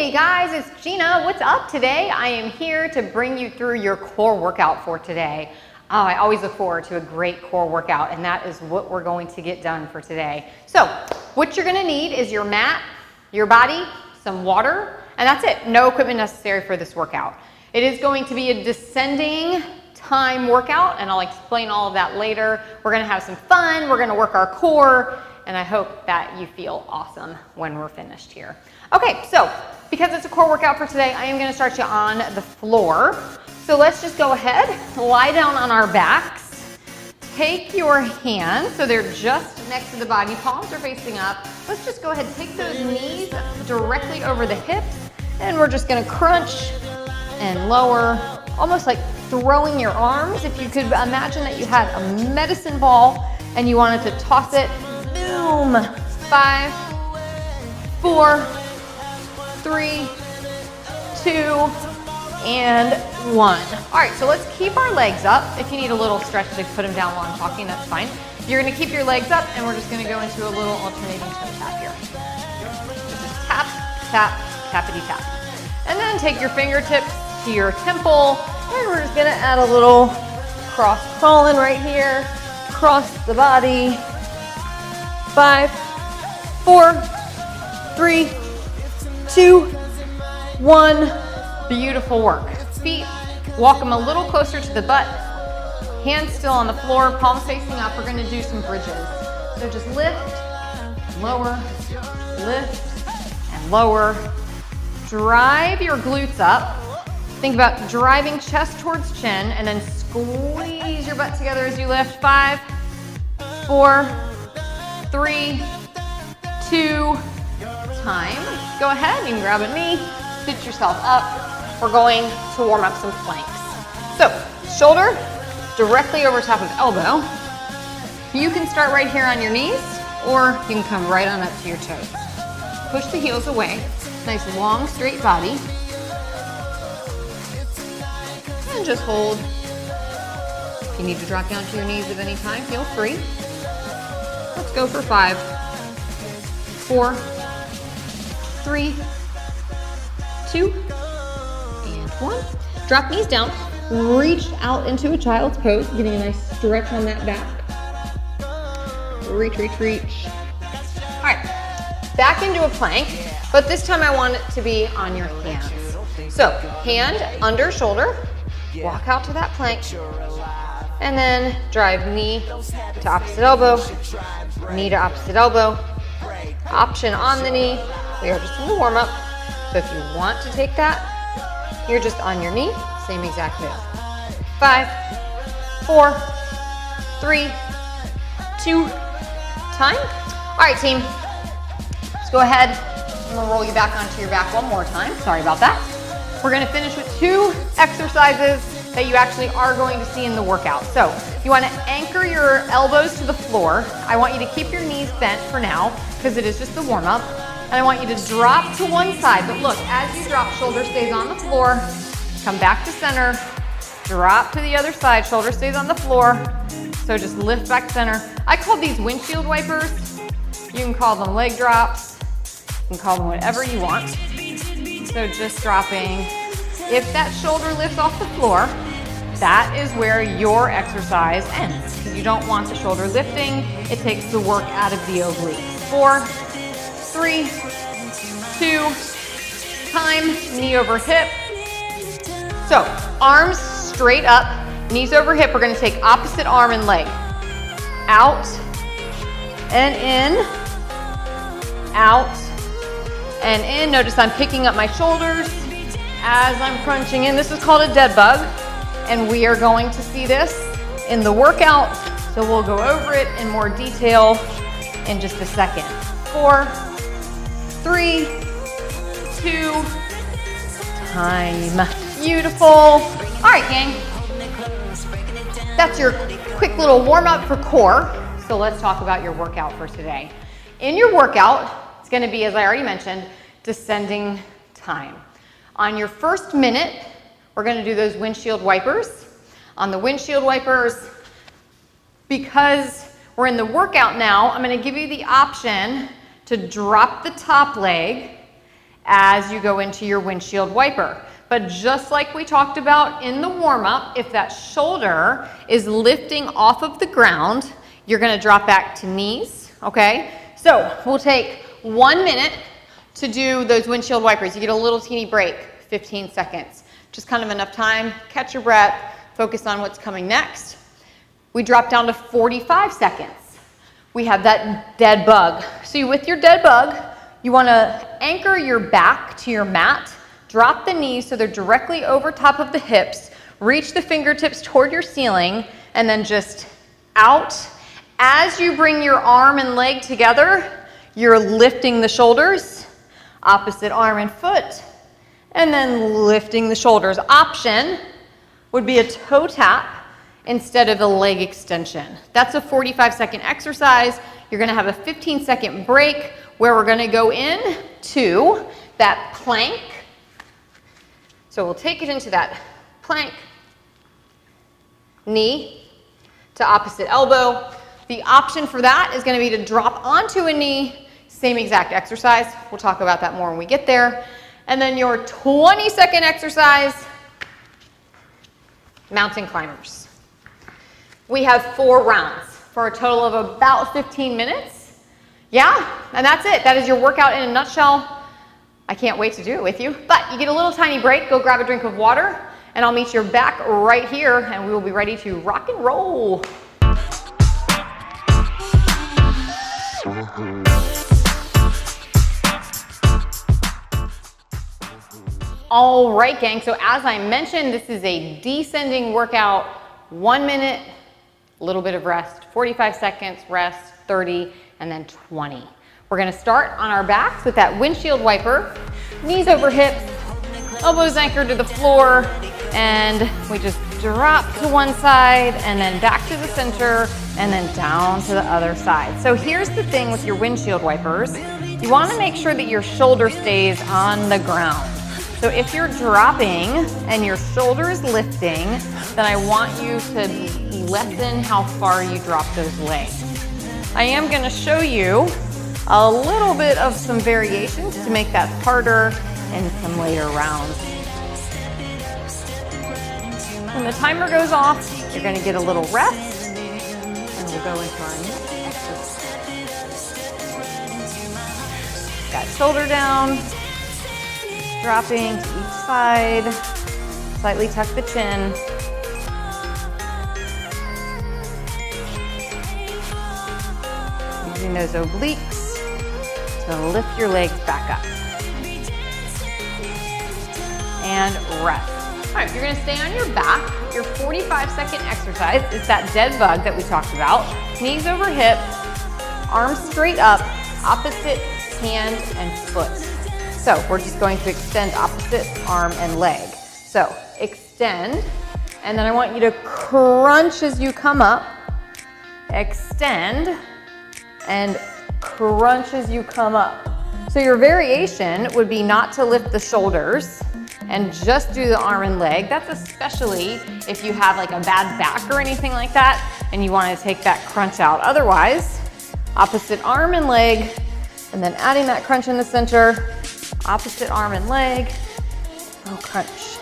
Hey guys, it's Gina. What's up today? I am here to bring you through your core workout for today. Oh, I always look forward to a great core workout, and that is what we're going to get done for today. So what you're gonna need is your mat, your body, some water, and that's it. No equipment necessary for this workout. It is going to be a descending time workout, and I'll explain all of that later. We're gonna have some fun, we're gonna work our core, and I hope that you feel awesome when we're finished here. Okay, so because it's a core workout for today, I am gonna start you on the floor. So let's just go ahead, lie down on our backs. Take your hands, so they're just next to the body, palms are facing up. Let's just go ahead and take those knees directly over the hips, and we're just gonna crunch and lower, almost like throwing your arms. If you could imagine that you had a medicine ball and you wanted to toss it, boom. 5, 4, 3, 2, and 1. All right, so let's keep our legs up. If you need a little stretch to put them down while I'm talking, that's fine. You're gonna keep your legs up, and we're just gonna go into a little alternating toe tap here. Just tap, tap, tappity tap. And then take your fingertips to your temple, and we're just gonna add a little cross crawling right here, cross the body. 5, 4, 3, 2, 1. Beautiful work. Feet, walk them a little closer to the butt. Hands still on the floor, palms facing up. We're gonna do some bridges. So just lift, lower, lift, and lower. Drive your glutes up. Think about driving chest towards chin, and then squeeze your butt together as you lift. 5, 4, 3, 2, time. Go ahead, you can grab a knee, sit yourself up. We're going to warm up some planks. So, shoulder directly over top of elbow. You can start right here on your knees, or you can come right on up to your toes. Push the heels away. Nice long, straight body. And just hold. If you need to drop down to your knees at any time, feel free. Let's go for 5, 4, 3, 2, and 1. Drop knees down, reach out into a child's pose, getting a nice stretch on that back. Reach, reach, reach. All right, back into a plank, but this time I want it to be on your hands. So, hand under shoulder, walk out to that plank, and then drive knee to opposite elbow, knee to opposite elbow, option on the knee. We are just in the warm up. So if you want to take that, you're just on your knee, same exact move. 5, 4, 3, 2, time. All right, team, let's go ahead. I'm gonna roll you back onto your back one more time. Sorry about that. We're gonna finish with 2 exercises that you actually are going to see in the workout. So you wanna anchor your elbows to the floor. I want you to keep your knees bent for now, because it is just the warm up. And I want you to drop to one side, but look, as you drop, shoulder stays on the floor, come back to center, drop to the other side, shoulder stays on the floor, so just lift back center. I call these windshield wipers. You can call them leg drops, you can call them whatever you want. So just dropping. If that shoulder lifts off the floor, that is where your exercise ends. You don't want the shoulder lifting, it takes the work out of the obliques. 4, 3, 2, time, knee over hip. So, arms straight up, knees over hip. We're gonna take opposite arm and leg. Out and in, out and in. Notice I'm picking up my shoulders as I'm crunching in. This is called a dead bug, and we are going to see this in the workout, so we'll go over it in more detail in just a second. 4, 3, 2, time. Beautiful. All right, gang. That's your quick little warm up for core. So let's talk about your workout for today. In your workout, it's gonna be, as I already mentioned, descending time. On your first minute, we're gonna do those windshield wipers. On the windshield wipers, because we're in the workout now, I'm gonna give you the option to drop the top leg as you go into your windshield wiper. But just like we talked about in the warm-up, if that shoulder is lifting off of the ground, you're gonna drop back to knees, okay? So we'll take 1 minute to do those windshield wipers. You get a little teeny break, 15 seconds. Just kind of enough time, catch your breath, focus on what's coming next. We drop down to 45 seconds. We have that dead bug. So with your dead bug, you wanna anchor your back to your mat, drop the knees so they're directly over top of the hips, reach the fingertips toward your ceiling, and then just out. As you bring your arm and leg together, you're lifting the shoulders, opposite arm and foot, and then lifting the shoulders. Option would be a toe tap instead of a leg extension. That's a 45-second exercise. You're gonna have a 15-second break where we're gonna go in to that plank. So we'll take it into that plank, knee to opposite elbow. The option for that is gonna be to drop onto a knee, same exact exercise. We'll talk about that more when we get there. And then your 20-second exercise, mountain climbers. We have 4 rounds for a total of about 15 minutes. Yeah, and that's it. That is your workout in a nutshell. I can't wait to do it with you, but you get a little tiny break. Go grab a drink of water, and I'll meet you back right here, and we will be ready to rock and roll. All right, gang, so as I mentioned, this is a descending workout, 1 minute, a little bit of rest, 45 seconds, rest, 30, and then 20. We're gonna start on our backs with that windshield wiper, knees over hips, elbows anchored to the floor, and we just drop to one side and then back to the center and then down to the other side. So here's the thing with your windshield wipers. You wanna make sure that your shoulder stays on the ground. So if you're dropping and your shoulder is lifting, then I want you to lessen how far you drop those legs. I am gonna show you a little bit of some variations to make that harder in some later rounds. When the timer goes off, you're gonna get a little rest, and we'll go into our next exercise. Got shoulder down, dropping to each side, slightly tuck the chin. Using those obliques to lift your legs back up. And rest. All right, you're gonna stay on your back. Your 45-second exercise is that dead bug that we talked about. Knees over hips, arms straight up, opposite hand and foot. So we're just going to extend opposite arm and leg. So extend, and then I want you to crunch as you come up. Extend, and crunch as you come up. So your variation would be not to lift the shoulders and just do the arm and leg. That's especially if you have like a bad back or anything like that and you want to take that crunch out. Otherwise, opposite arm and leg, and then adding that crunch in the center, opposite arm and leg, oh, crunch,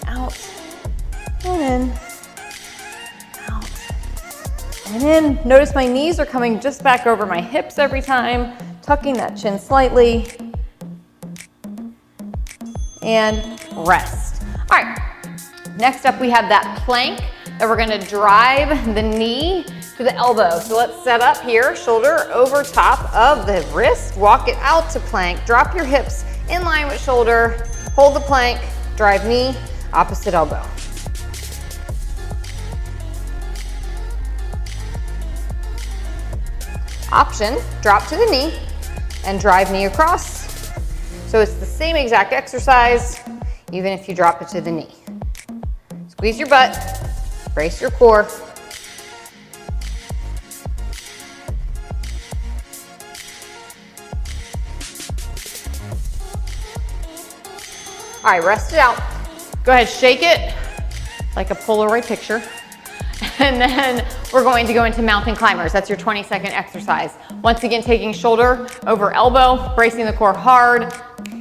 out, and in, out, and in. Notice my knees are coming just back over my hips every time, tucking that chin slightly, and rest. All right, next up we have that plank that we're gonna drive the knee to the elbow. So let's set up here, shoulder over top of the wrist, walk it out to plank, drop your hips in line with shoulder, hold the plank, drive knee, opposite elbow. Option, drop to the knee and drive knee across. So it's the same exact exercise, even if you drop it to the knee. Squeeze your butt, brace your core. All right, rest it out. Go ahead, shake it like a Polaroid picture. And then we're going to go into mountain climbers. That's your 20-second exercise. Once again, taking shoulder over elbow, bracing the core hard.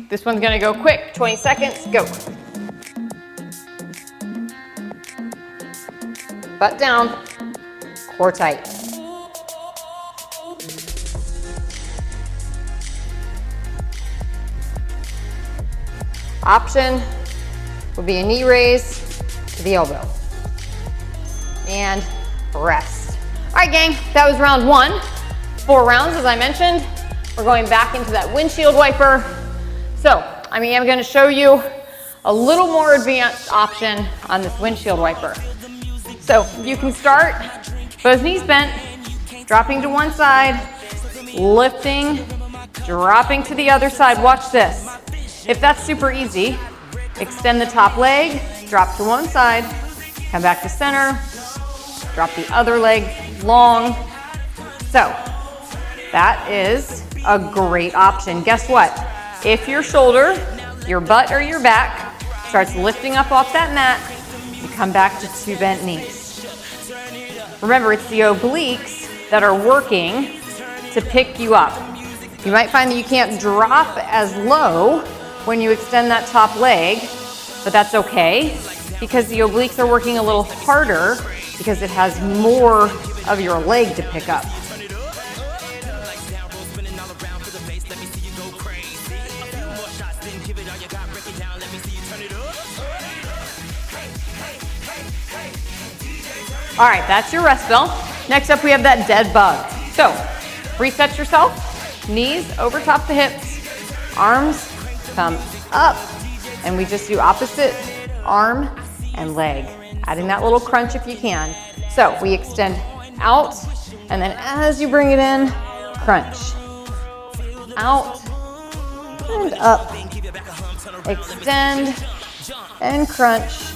This one's gonna go quick, 20 seconds, go. Butt down, core tight. Option would be a knee raise to the elbow. And rest. All right, gang, that was round 1. 4 rounds, as I mentioned. We're going back into that windshield wiper. So, I'm gonna show you a little more advanced option on this windshield wiper. So, you can start both knees bent, dropping to one side, lifting, dropping to the other side. Watch this. If that's super easy, extend the top leg, drop to one side, come back to center, drop the other leg long. So that is a great option. Guess what? If your shoulder, your butt, or your back starts lifting up off that mat, you come back to 2 bent knees. Remember, it's the obliques that are working to pick you up. You might find that you can't drop as low when you extend that top leg, but that's okay because the obliques are working a little harder because it has more of your leg to pick up. All right, that's your rest bell. Next up, we have that dead bug. So, reset yourself, knees over top the hips, arms come up, and we just do opposite arm and leg, adding that little crunch if you can. So we extend out, and then as you bring it in, crunch. Out and up. Extend and crunch.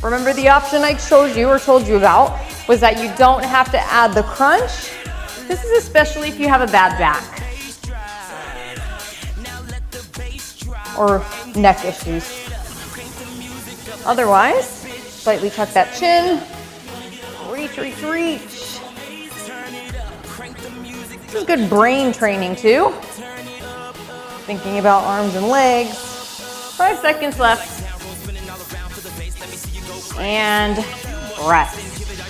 Remember the option I showed you or told you about was that you don't have to add the crunch. This is especially if you have a bad back or neck issues. Otherwise, slightly tuck that chin, reach, reach, reach. This is good brain training too. Thinking about arms and legs. 5 seconds left. And rest.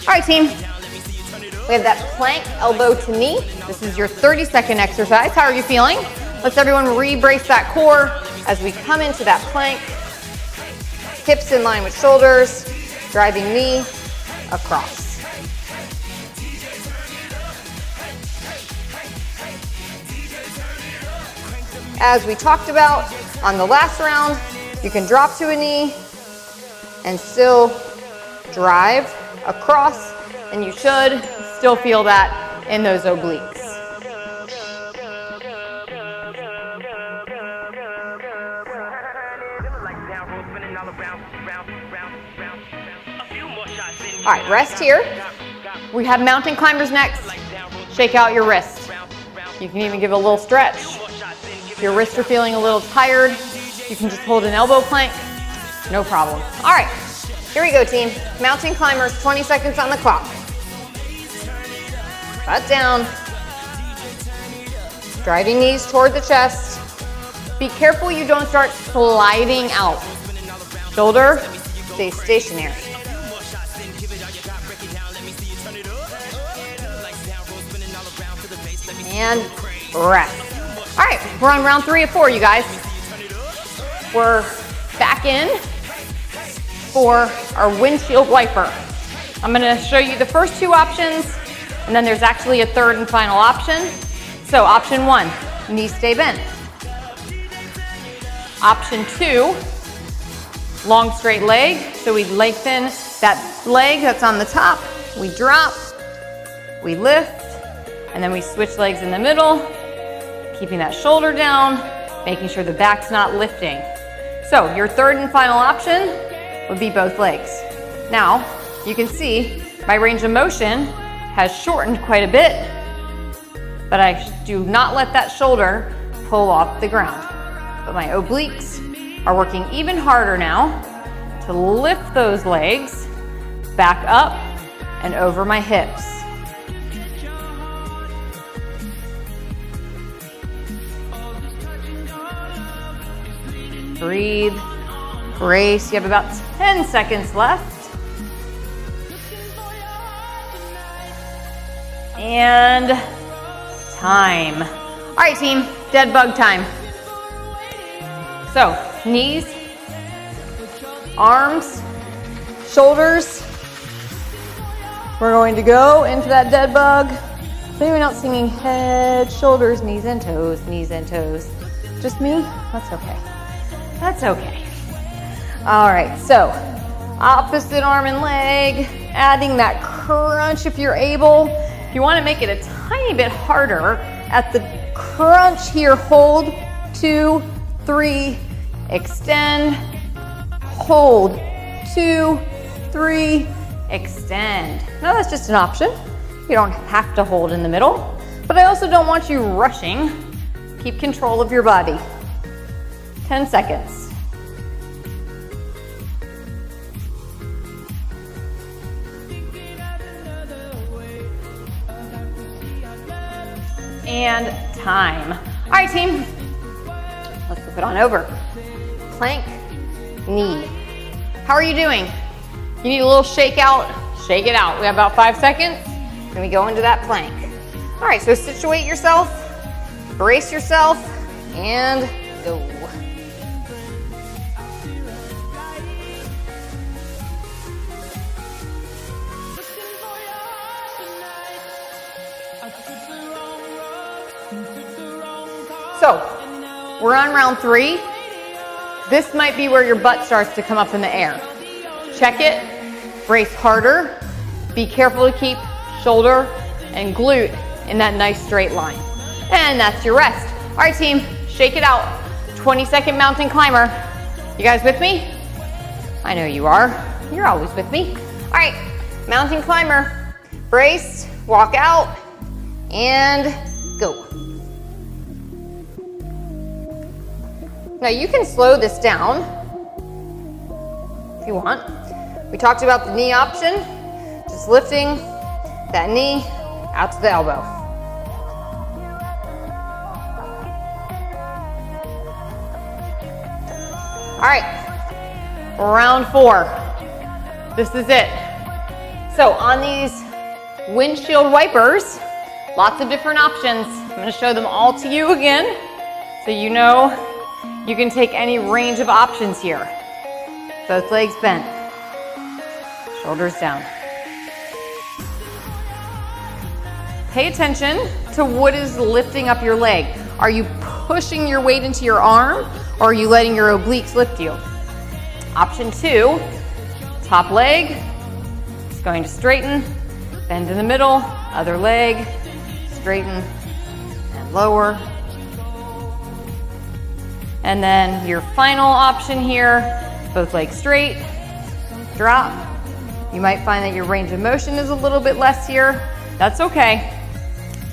All right, team. We have that plank, elbow to knee. This is your 30-second exercise. How are you feeling? Let's everyone re-brace that core as we come into that plank. Hips in line with shoulders, driving knee across. As we talked about on the last round, you can drop to a knee and still drive across, and you should still feel that in those obliques. All right, rest here. We have mountain climbers next. Shake out your wrist. You can even give a little stretch. If your wrists are feeling a little tired, you can just hold an elbow plank. No problem. All right, here we go, team. Mountain climbers, 20 seconds on the clock. Butt down. Driving knees toward the chest. Be careful you don't start sliding out. Shoulder, stay stationary. And rest. All right, we're on round 3 of 4, you guys. We're back in for our windshield wiper. I'm gonna show you the first 2 options, and then there's actually a third and final option. So option 1, knees stay bent. Option 2, long straight leg. So we lengthen that leg that's on the top, we drop, we lift, and then we switch legs in the middle, keeping that shoulder down, making sure the back's not lifting. So your third and final option would be both legs. Now, you can see my range of motion has shortened quite a bit, but I do not let that shoulder pull off the ground. But my obliques are working even harder now to lift those legs back up and over my hips. Breathe, brace. You have about 10 seconds left. And time. All right, team, dead bug time. So, knees, arms, shoulders. We're going to go into that dead bug. Is anyone else singing head, shoulders, knees and toes, knees and toes? Just me? That's okay. That's okay. All right, so opposite arm and leg, adding that crunch if you're able. If you want to make it a tiny bit harder, at the crunch here, hold, 2, 3, extend, hold, 2, 3, extend. Now that's just an option. You don't have to hold in the middle, but I also don't want you rushing. Keep control of your body. 10 seconds. And time. All right, team. Let's flip it on over. Plank, knee. How are you doing? You need a little shake out? Shake it out. We have about 5 seconds. Then we go into that plank. All right, so situate yourself, brace yourself, and go. So, we're on round 3. This might be where your butt starts to come up in the air. Check it, brace harder. Be careful to keep shoulder and glute in that nice straight line. And that's your rest. All right, team, shake it out. 20-second mountain climber. You guys with me? I know you are. You're always with me. All right, mountain climber. Brace, walk out, and go. Now you can slow this down if you want. We talked about the knee option, just lifting that knee out to the elbow. All right, round 4. This is it. So on these windshield wipers, lots of different options. I'm going to show them all to you again so you know you can take any range of options here. Both legs bent, shoulders down. Pay attention to what is lifting up your leg. Are you pushing your weight into your arm, or are you letting your obliques lift you? Option 2, top leg is going to straighten, bend in the middle, other leg, straighten and lower. And then your final option here, both legs straight, drop. You might find that your range of motion is a little bit less here. That's okay.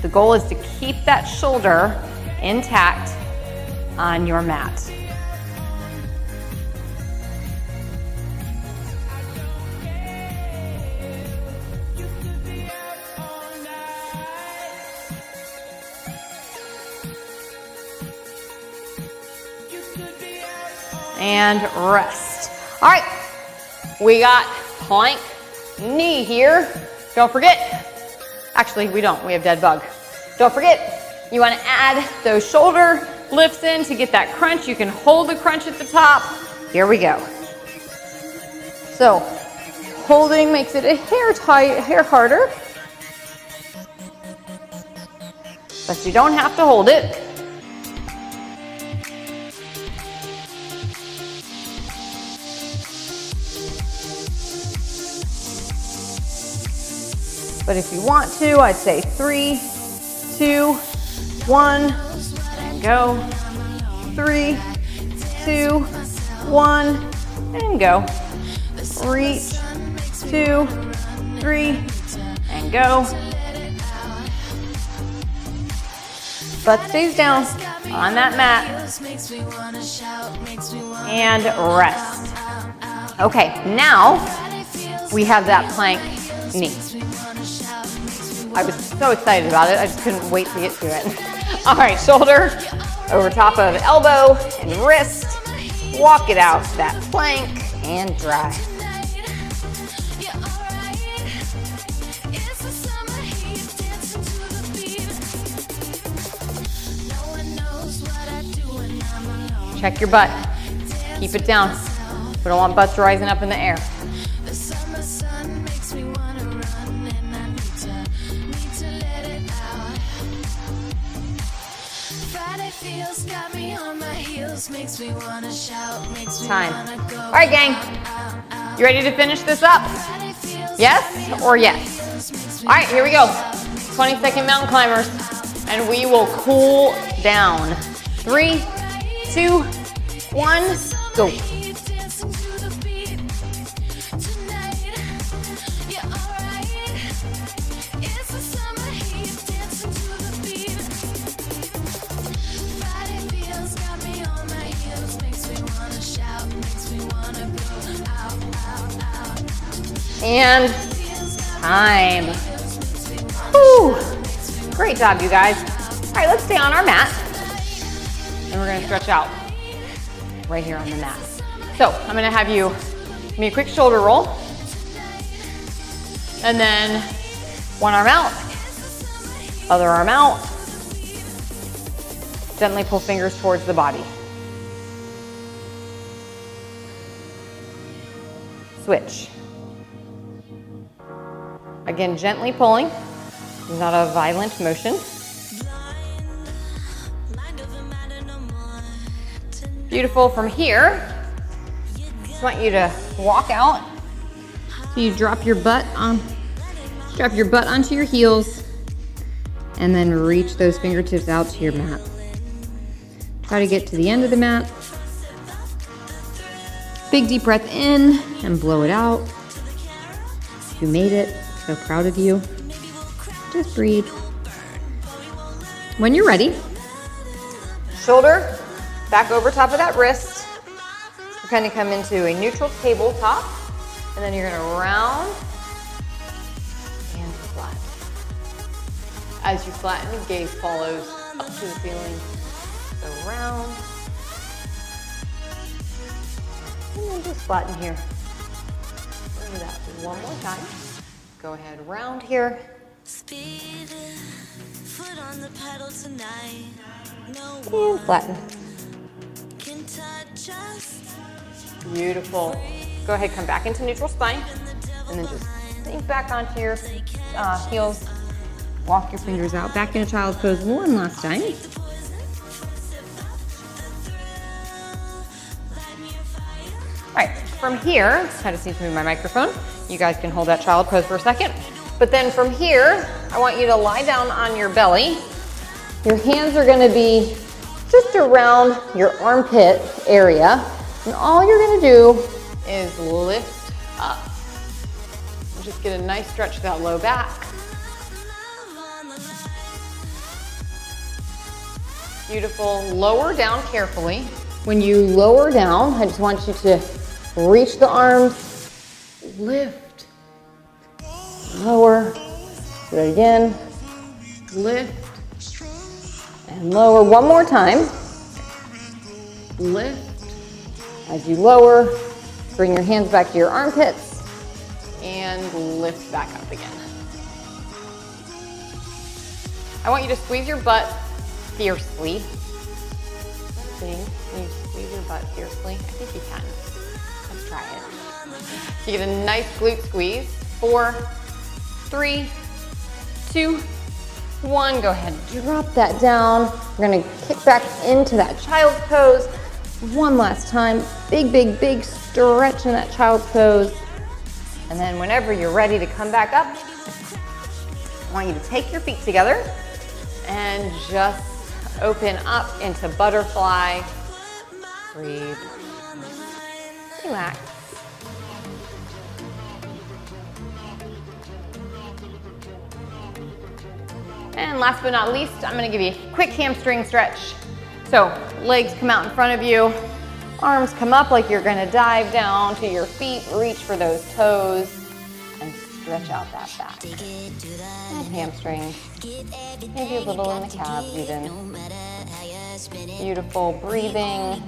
The goal is to keep that shoulder intact on your mat. And rest. All right, we got plank, knee here. Don't forget, actually we don't, we have dead bug. Don't forget, you want to add those shoulder lifts in to get that crunch. You can hold the crunch at the top. Here we go. So, holding makes it a hair harder, but you don't have to hold it. But if you want to, I'd say 3, 2, 1, and go. 3, 2, 1, and go. Reach, 2, 3, and go. Butt stays down on that mat. And rest. Okay, now we have that plank knee. I was so excited about it, I just couldn't wait to get to it. All right, shoulder over top of elbow and wrist. Walk it out to that plank and drive. Check your butt. Keep it down. We don't want butts rising up in the air. Time. All right, gang. You ready to finish this up? Yes or yes? All right, here we go. 20-second mountain climbers. And we will cool down. 3, 2, 1, go. And time. Whew. Great job, you guys. All right, let's stay on our mat. And we're gonna stretch out right here on the mat. So I'm gonna have you give me a quick shoulder roll. And then one arm out, other arm out. Gently pull fingers towards the body. Switch. Again, gently pulling, not a violent motion. Beautiful. From here, just want you to walk out. So you drop your butt onto your heels, and then reach those fingertips out to your mat. Try to get to the end of the mat. Big deep breath in and blow it out. You made it. So proud of you. Just breathe. When you're ready, shoulder back over top of that wrist. We're going to come into a neutral tabletop, and then you're going to round and flatten. As you flatten, gaze follows up to the ceiling. So round, and then just flatten here. Do that one more time. Go ahead, round here. Speed, foot on the pedal tonight. No and flatten. Can touch us. Beautiful. Go ahead, come back into neutral spine, and then just sink back onto your heels. Walk your fingers out, back into child's pose one last time. All right, from here, I just need to move my microphone. You guys can hold that child pose for a second. But then from here, I want you to lie down on your belly. Your hands are gonna be just around your armpit area. And all you're gonna do is lift up. And just get a nice stretch to that low back. Beautiful. Lower down carefully. When you lower down, I just want you to reach the arms, lift, lower, do it again, lift, and lower. One more time, lift. As you lower, bring your hands back to your armpits, and lift back up again. I want you to squeeze your butt fiercely. Can you squeeze your butt fiercely? I think you can. Let's try it. So you get a nice glute squeeze. 4, 3, 2, 1. Go ahead, drop that down. We're gonna kick back into that child's pose. One last time. Big, big, big stretch in that child's pose. And then whenever you're ready to come back up, I want you to take your feet together and just open up into butterfly. Breathe. Relax. And last but not least, I'm gonna give you a quick hamstring stretch. So legs come out in front of you, arms come up like you're gonna dive down to your feet, reach for those toes, stretch out that back and hamstrings, maybe a little in the calves even. Beautiful breathing,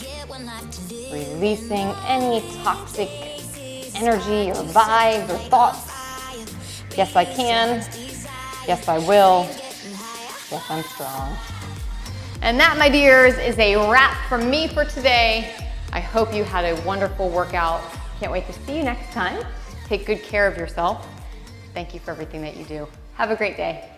releasing any toxic energy or vibes or thoughts. Yes, I can. Yes, I will. Yes, I'm strong. And that, my dears, is a wrap from me for today. I hope you had a wonderful workout. Can't wait to see you next time. Take good care of yourself. Thank you for everything that you do. Have a great day.